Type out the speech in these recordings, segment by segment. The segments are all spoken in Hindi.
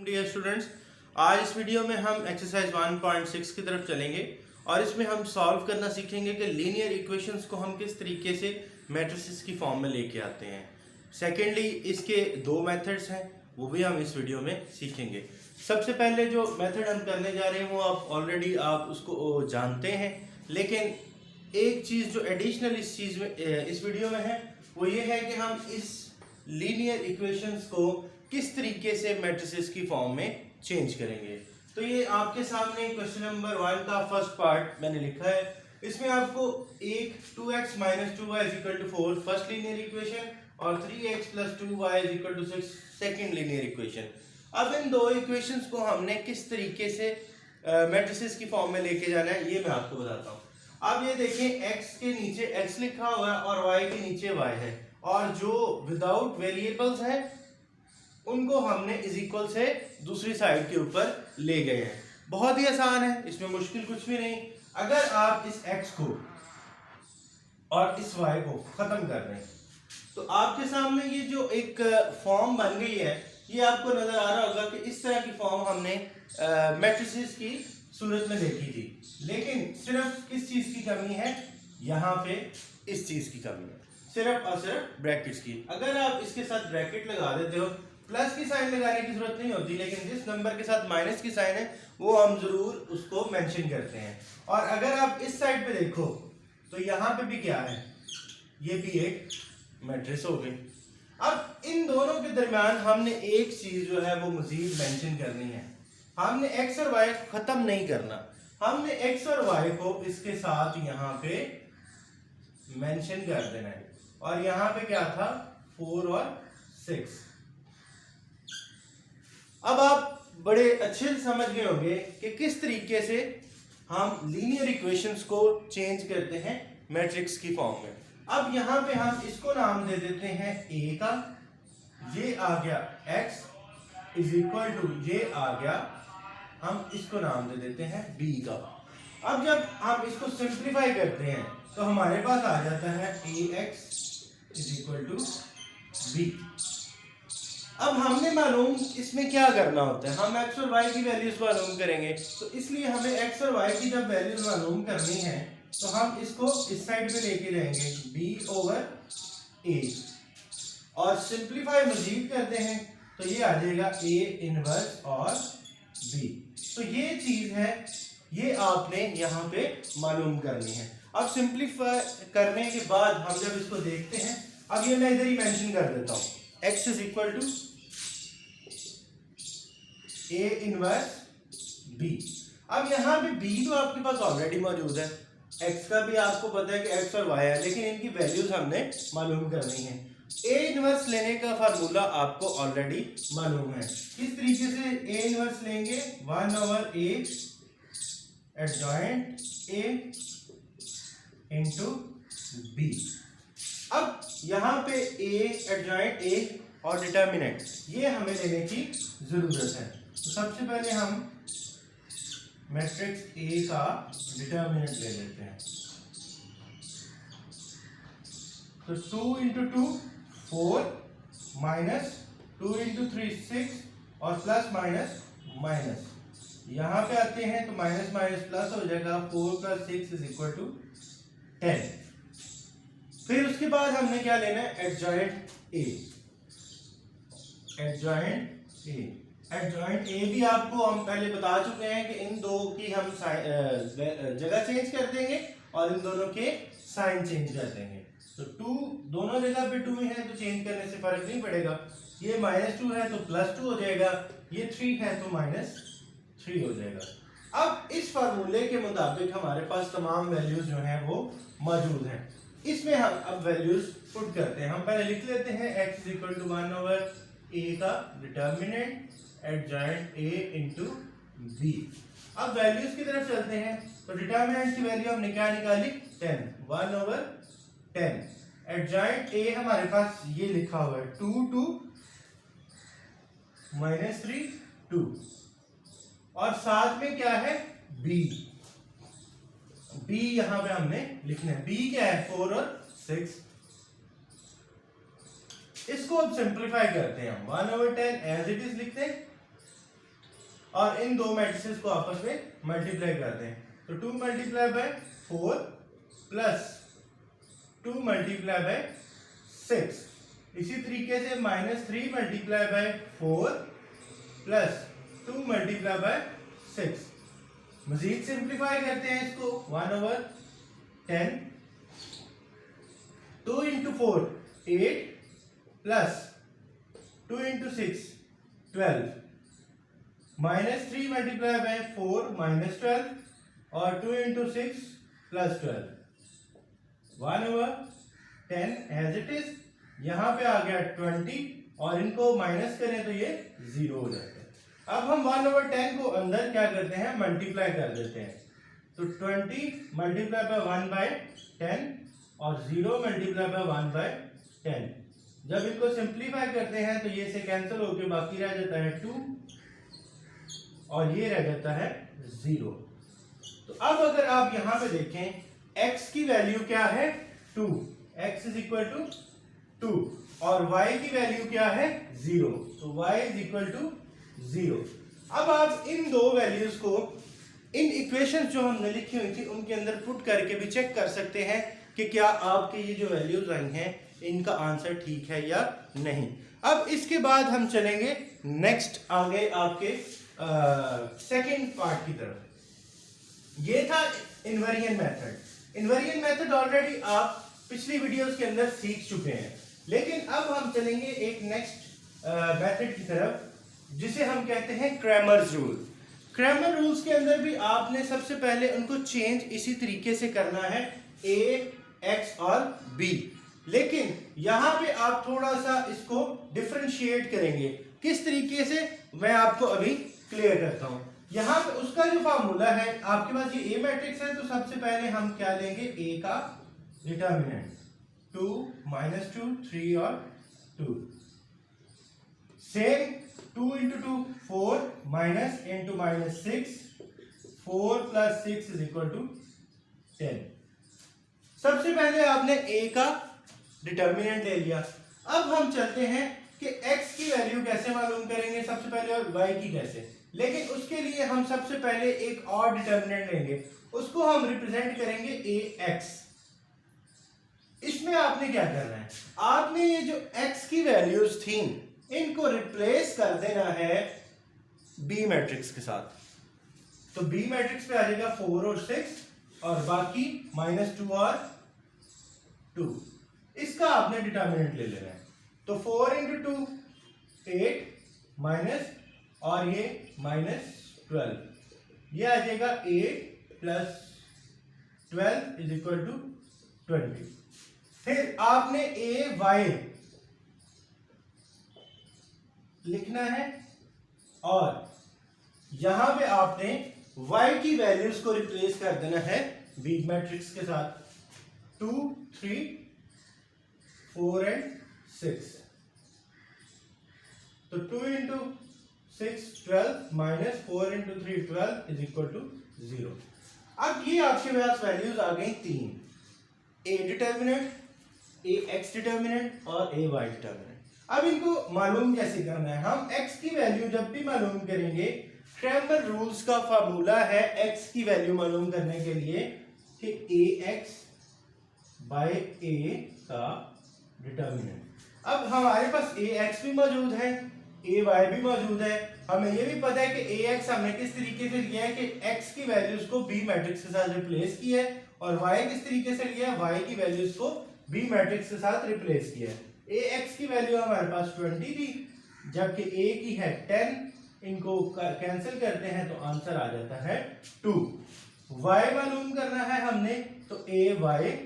डियर स्टूडेंट्स, आज इस वीडियो में हम एक्सरसाइज 1.6 की तरफ चलेंगे और इसमें हम सॉल्व करना सीखेंगे कि लीनियर इक्वेशंस को हम किस तरीके से मैट्रिसेस की फॉर्म में लेके आते हैं। सेकेंडली, इसके दो मेथड्स हैं, वो भी हम इस वीडियो में सीखेंगे। सबसे पहले जो मेथड हम करने जा रहे हैं वो आप उसको जानते हैं, लेकिन एक चीज़ जो एडिशनल इस वीडियो में है वो ये है कि हम इस लीनियर इक्वेशंस को किस तरीके से मैट्रिसेस की फॉर्म में चेंज करेंगे। तो ये आपके सामने क्वेश्चन नंबर 1 का फर्स्ट पार्ट मैंने लिखा है। इसमें आपको एक 2x - 2y = 4 first linear equation और 3x + 2y = 6 second linear equation. अब इन दो इक्वेशंस को हमने किस तरीके से मैट्रिसेस की फॉर्म में लेके जाना है ये मैं आपको बताता हूँ। अब ये देखें, x के नीचे x लिखा हुआ है और y के नीचे y है, और जो विदाउट वेरिएबल्स हैं उनको हमने इज इक्वल से दूसरी साइड के ऊपर ले गए हैं। बहुत ही आसान है, इसमें मुश्किल कुछ भी नहीं। अगर आप इस x को और इस y को खत्म कर रहे हैं तो आपके सामने ये जो एक फॉर्म बन गई है, ये आपको नजर आ रहा होगा कि इस तरह की फॉर्म हमने मैट्रिसेस की सूरत में देखी थी, लेकिन सिर्फ किस चीज की कमी है, यहाँ पे इस चीज की कमी है, सिर्फ और सिर्फ ब्रैकेट्स की। अगर आप इसके साथ ब्रैकेट लगा देते हो, प्लस की साइन लगाने की जरूरत नहीं होती, लेकिन जिस नंबर के साथ माइनस की साइन है वो हम जरूर उसको मेंशन करते हैं। और अगर आप इस साइड पे देखो तो यहाँ पे भी क्या है, ये भी एक मैट्रिक्स हो गई। अब इन दोनों के दरमियान हमने एक चीज जो है वो मजीद मेंशन करनी है। हमने x और y खत्म नहीं करना, हमने x और y को इसके साथ यहाँ पे मेंशन कर देना है। और यहाँ पे क्या था, 4 और 6। अब आप बड़े अच्छे से समझ गए होंगे कि किस तरीके से हम लीनियर इक्वेशंस को चेंज करते हैं मैट्रिक्स की फॉर्म में। अब यहाँ पे हम इसको नाम दे देते हैं a का, ये आ गया x = ये आ गया, हम इसको नाम दे देते हैं b का। अब जब हम इसको सिंप्लीफाई करते हैं तो हमारे पास आ जाता है ax = b। अब हमने मालूम इसमें क्या करना होता है, हम x और y की वैल्यूज मालूम करेंगे, तो इसलिए हमें x और y की जब वैल्यूज मालूम करनी है तो हम इसको इस साइड पे लेके जाएंगे b/a और सिंप्लीफाई मजीद करते हैं तो ये आ जाएगा a इनवर्स और b। तो ये चीज है, ये आपने यहाँ पे मालूम करनी है। अब सिंप्लीफाई करने के बाद हम जब इसको देखते हैं, अब ये मैं इधर ही मेंशन कर देता हूँ, x = a इनवर्स b। अब यहाँ पे b तो आपके पास ऑलरेडी मौजूद है, x का भी आपको पता है कि x और y है, लेकिन इनकी वैल्यूज हमने मालूम करनी है। a इनवर्स लेने का फार्मूला आपको ऑलरेडी मालूम है। किस तरीके से a इनवर्स लेंगे, 1/a adjoint a into b। अब यहाँ पे a एडजॉइंट a और डिटर्मिनेंट ये हमें लेने की जरूरत है। तो सबसे पहले हम मैट्रिक्स A का डिटर्मिनेंट ले लेते हैं। तो 2 × 2 4 -2 × 3 6 और प्लस माइनस माइनस, यहाँ पे आते हैं तो माइनस माइनस प्लस हो जाएगा, 4 + 6 = 10। फिर उसके बाद हमने क्या लेना है, एडजॉइंट A। एडजॉइंट ए भी आपको हम पहले बता चुके हैं कि इन दो की हम जगह चेंज कर देंगे और इन दोनों के साइन चेंज कर देंगे। तो 2 दोनों जगह पे 2 है तो चेंज करने से फर्क नहीं पड़ेगा। ये -2 है तो +2 हो जाएगा, ये 3 है तो -3 हो जाएगा। अब इस फार्मूले के मुताबिक हमारे पास तमाम वैल्यूज जो हैं वो मौजूद हैं। इसमें हम अब वैल्यूज पुट करते हैं। हम पहले लिख लेते हैं x = 1/a का डिटर्मिनेंट एडजॉइंट a × b। अब वैल्यूज की तरफ चलते हैं, तो डिटर्मिनेंट की वैल्यू हमने क्या निकाली, 10, 1/10। एडजॉइंट a हमारे पास ये लिखा हुआ है 2 2 -3 2, और साथ में क्या है, b। b यहां पे हमने लिखना है, b क्या है, 4 और 6। इसको अब सिंप्लीफाई करते हैं हम, 1/10 एज इट इज लिखते हैं और इन दो मैट्रिसेस को आपस में मल्टीप्लाई करते हैं। तो 2 multiply by 4 plus 2 multiply by 6। इसी तरीके से -3 multiply by 4 plus 2 multiply by 6। मजीद सिंप्लीफाई करते हैं इसको 1/10। 2 into 4 8 plus 2 into 6 12। -3 multiply by 4 -12 और 2 into 6 plus 12। 1/10 as it is. यहां पे आ गया 20 और इनको माइनस करें तो ये 0 हो जाता है। अब हम 1/10 को अंदर क्या करते हैं, मल्टीप्लाई कर देते हैं। तो 20 मल्टीप्लाई बाय 1/10 और 0 मल्टीप्लाई बाय 1/10। जब इनको सिंप्लीफाई करते हैं तो ये से कैंसिल होकर बाकी रह जाता है 2 और ये रह जाता है 0। तो अब अगर आप यहां पे देखें x की वैल्यू क्या है 2, x इज इक्वल टू 2 और y की वैल्यू क्या है 0, तो y इज इक्वल टू 0। अब आप इन दो वैल्यूज को इन इक्वेशंस जो हमने लिखी हुई थी उनके अंदर पुट करके भी चेक कर सकते हैं कि क्या आपके ये जो वैल्यूज आई हैं इनका आंसर ठीक है या नहीं। अब इसके बाद हम चलेंगे नेक्स्ट आगे आपके सेकंड पार्ट की तरफ। ये था invariant method. Invariant method already आप पिछली वीडियोस के अंदर सीख चुके हैं, लेकिन अब हम चलेंगे एक नेक्स्ट मेथड की तरफ जिसे हम कहते हैं क्रैमर्स रूल। क्रैमर रूल्स के अंदर भी आपने सबसे पहले उनको चेंज इसी तरीके से करना है a, x और b, लेकिन यहां पे आप थोड़ा सा इसको डिफरेंशिएट करेंगे। किस तरीके से मैं आपको अभी क्लियर करता हूं। यहां पे उसका जो फार्मूला है, आपके पास ये a मैट्रिक्स है तो सबसे पहले हम क्या लेंगे, a का डिटर्मिनेंट 2 -2 3 और 2। Same 2 into 2 4 minus into -6 4 plus 6 is equal to 10। सबसे पहले आपने a का डिटर्मिनेंट ले लिया। अब हम चलते हैं कि x की वैल्यू कैसे मालूम करेंगे सबसे पहले और y की कैसे, लेकिन उसके लिए हम सबसे पहले एक और डिटर्मिनेंट लेंगे, उसको हम रिप्रेजेंट करेंगे ax। इसमें आपने क्या करना है, आपने ये जो x की वैल्यूज थी इनको रिप्लेस कर देना है B मैट्रिक्स के साथ। तो B मैट्रिक्स पे आ जाएगा 4 और 6 और बाकी -2 और 2। इसका आपने डिटर्मिनेंट ले लेना है। तो 4 into 2 8 माइनस और ये -12, ये आ जाएगा 8 प्लस 12 इज इक्वल टू 20। फिर आपने ay लिखना है और यहां पे आपने y की वैल्यूज को रिप्लेस कर देना है B मैट्रिक्स के साथ। 2 3 4 एंड 6। तो 2 into 6 12 minus 4 into 3 12 is equal to 0। अब ये आपके पास वैल्यूज आ गई 3, a determinant, a x determinant और a y डिटर्मिनेंट। अब इनको मालूम कैसे करना है, हम x की वैल्यू जब भी मालूम करेंगे, क्रैमर रूल्स का फार्मूला है x की वैल्यू मालूम करने के लिए कि ax by a का डिटर्मिनेंट। अब हमारे पास ax भी मौजूद है, ay भी मौजूद है। हमें ये भी पता है कि ax हमने किस तरीके से लिया है कि x की वैल्यूज को b मैट्रिक्स के साथ रिप्लेस किया है और y किस तरीके से लिया है, y की वैल्यूज को b मैट्रिक्स के साथ रिप्लेस किया है। ax की वैल्यू हमारे पास 20 थी जबकि a की है 10, इनको कैंसिल करते हैं तो आंसर आ जाता है 2। y मालूम करना है हमने, तो ay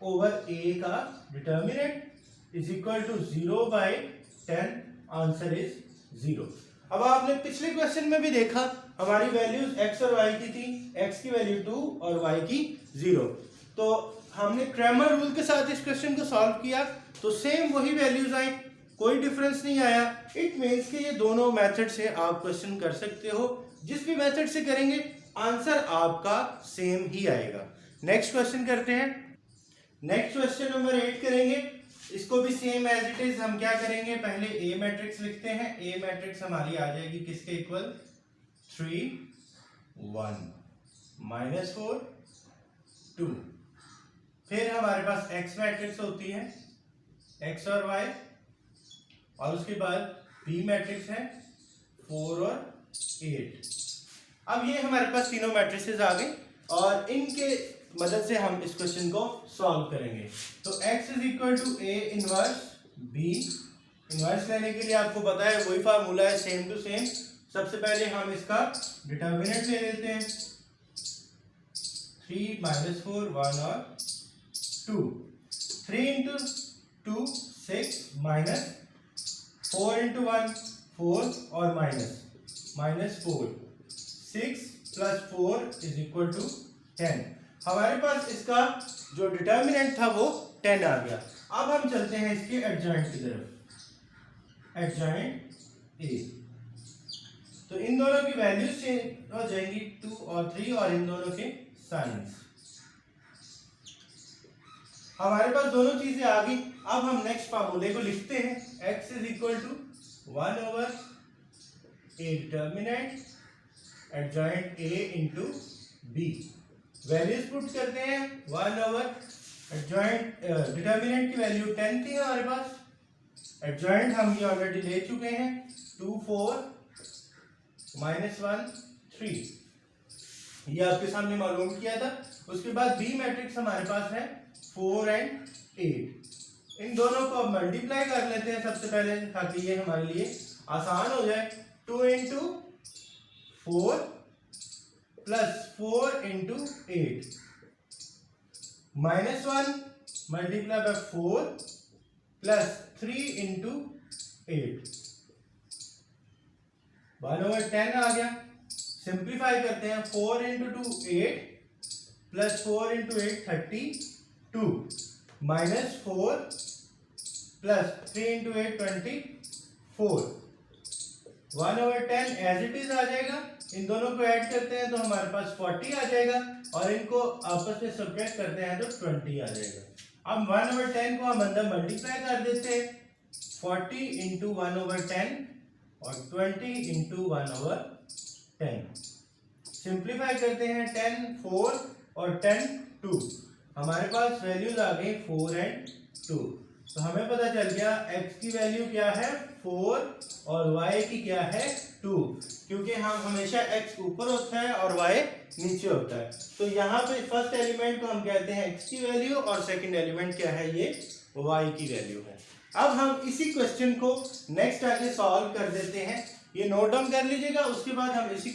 ओवर a का determinant is equal to 0/10, answer is 0। अब आपने पिछले क्वेश्चन में भी देखा हमारी वैल्यूज x और y की थी, x की वैल्यू 2 और y की 0। तो हमने क्रैमर रूल के साथ इस क्वेश्चन को सॉल्व किया तो सेम वही वैल्यूज आई, कोई डिफरेंस नहीं आया। इट मींस कि ये दोनों मेथड से आप क्वेश्चन कर सकते हो, जिस भी मेथड से करेंगे आंसर आपका सेम ही आएगा। नेक्स्ट क्वेश्चन करते हैं। नेक्स्ट क्वेश्चन नंबर 8 करेंगे। इसको भी सेम एज इट इज हम क्या करेंगे, पहले ए मैट्रिक्स लिखते हैं। ए मैट्रिक्स हमारी आ जाएगी किसके इक्वल, 3 1 -4 2। फिर हमारे पास एक्स मैट्रिक्स होती है, एक्स और वाई, और उसके बाद बी मैट्रिक्स है 4 और 8। अब ये हमारे पास तीनों मैट्रिसेस आ गए और इनके मदद से हम इस क्वेश्चन को सॉल्व करेंगे। तो x is equal to A inverse B. Inverse लेने के लिए आपको पता है वही फार्मूला है, सेम टू सेम। सबसे पहले हम इसका डिटर्मिनेंट ले लेते हैं, 3 -4 1 और 2। 3 इंटू 2 6 माइनस 4 इंटू 1 4 और -4 6 + 4 इज इक्वल टू 10। हमारे पास इसका जो डिटर्मिनेंट था वो 10 आ गया। अब हम चलते हैं इसके एडजॉइंट की तरफ, एडजॉइंट ए। तो इन दोनों की वैल्यूज चेंज हो जाएंगी 2 और 3 और इन दोनों के साइंस। हमारे पास दोनों चीजें आ गई। अब हम नेक्स्ट फार्मूले को लिखते हैं, x is equal to 1 over A determinant adjoint A into B. Values put करते हैं, 1 ओवर एडजॉइंट डिटर्मिनेंट की वैल्यू 10 थी हमारे पास, एडजॉइंट हम ये ऑलरेडी ले चुके हैं 2 4 -1 3, ये आपके सामने मालूम किया था। उसके बाद बी मैट्रिक्स हमारे पास है 4 और 8। इन दोनों को अब मल्टीप्लाई कर लेते हैं सबसे पहले, ताकि ये हमारे लिए आसान हो जाए। 2 into 4 plus 4 into 8 -1 multiply by 4 plus 3 into 8 1/10 आ गया। सिंप्लीफाई करते हैं, 4 into 2 8 plus 4 into 8 32 -4 plus 3 into 8 24 1/10 as it is आ जाएगा। इन दोनों को ऐड करते हैं तो हमारे पास 40 आ जाएगा और इनको आपस में सब्ट्रैक्ट करते हैं तो 20 आ जाएगा। अब 1/10 को हम अंदर मल्टीप्लाई कर देते हैं, 40 इंटू 1/10 और 20 इंटू 1/10। सिंप्लीफाई करते हैं, 10 4 और 10 2। हमारे पास वैल्यूज आ गई 4 और 2। तो हमें पता चल गया x की वैल्यू क्या है 4 और y की क्या है 2, क्योंकि हम हमेशा x ऊपर होता है और y नीचे होता है। तो यहाँ पे फर्स्ट एलिमेंट को हम कहते हैं x की वैल्यू और सेकंड एलिमेंट क्या है, ये y की वैल्यू है। अब हम इसी क्वेश्चन को नेक्स्ट आगे सॉल्व कर देते हैं, ये नोट डाउन कर लीजिएगा। उसके बाद हम इसी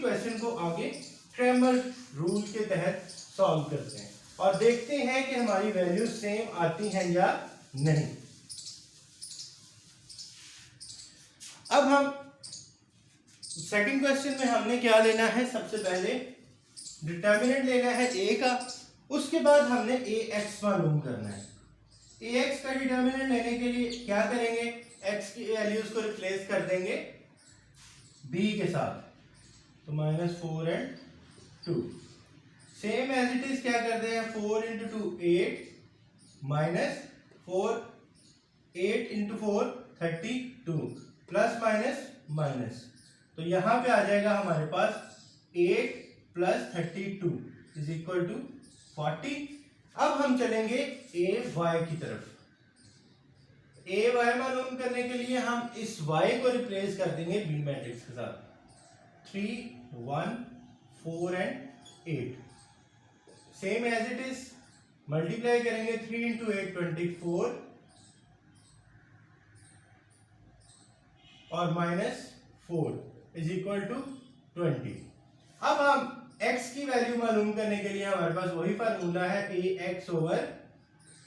क्वेश्चन को आगे क्रैमर रूल के तहत सॉल्व करते हैं और देखते हैं कि हमारी वैल्यू सेम आती हैं या नहीं। अब हम सेकंड क्वेश्चन में हमने क्या लेना है, सबसे पहले डिटर्मिनेंट लेना है a का, उसके बाद हमने ax मालूम करना है। ax का डिटर्मिनेंट लेने के लिए क्या करेंगे, x की वैल्यूज को रिप्लेस कर देंगे b के साथ, तो -4 और 2। सेम एज इट इज क्या करते हैं, 4 इंटू 2 8 -4 8 इंटू 4 32 प्लस तो यहाँ पे आ जाएगा हमारे पास 8 प्लस 32 इज इक्वल टू 40। अब हम चलेंगे ए वाई की तरफ। ए वाई मालूम करने के लिए हम इस y को रिप्लेस कर देंगे बी मैट्रिक्स के साथ, 3 1 4 और 8। Same as it is multiply करेंगे, 3 इंटू 8 24 और -4 इज इक्वल टू 20। अब हम x की वैल्यू मालूम करने के लिए हमारे पास वही फार्मूला है ax ओवर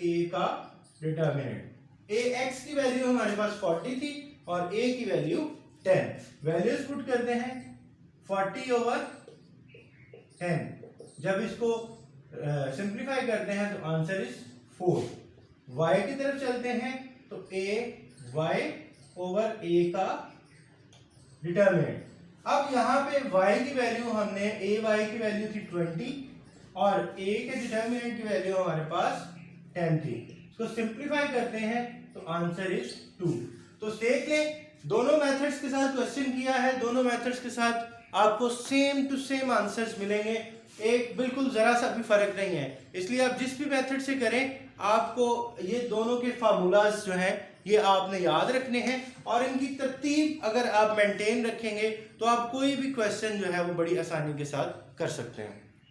a का डिटर्मिनेंट। ax की वैल्यू हमारे पास 40 थी और a की वैल्यू 10। वैल्यूज पुट करते हैं, 40 ओवर 10। जब इसको सिंप्लीफाई करते हैं तो आंसर इज 4। y की तरफ चलते हैं तो a y ओवर a का डिटर्मिनेंट। अब यहाँ पे y की वैल्यू हमने ay की वैल्यू थी 20 और a के डिटर्मिनेंट की वैल्यू हमारे पास 10 थी। इसको सिंप्लीफाई करते हैं तो आंसर इज 2। तो देख लें, दोनों मेथड्स के साथ क्वेश्चन किया है, दोनों मेथड्स के साथ आपको सेम टू सेम आंसर्स मिलेंगे, एक बिल्कुल ज़रा सा भी फर्क नहीं है। इसलिए आप जिस भी मेथड से करें, आपको ये दोनों के फार्मूलाज जो हैं ये आपने याद रखने हैं, और इनकी तरतीब अगर आप मेंटेन रखेंगे तो आप कोई भी क्वेश्चन जो है वो बड़ी आसानी के साथ कर सकते हैं।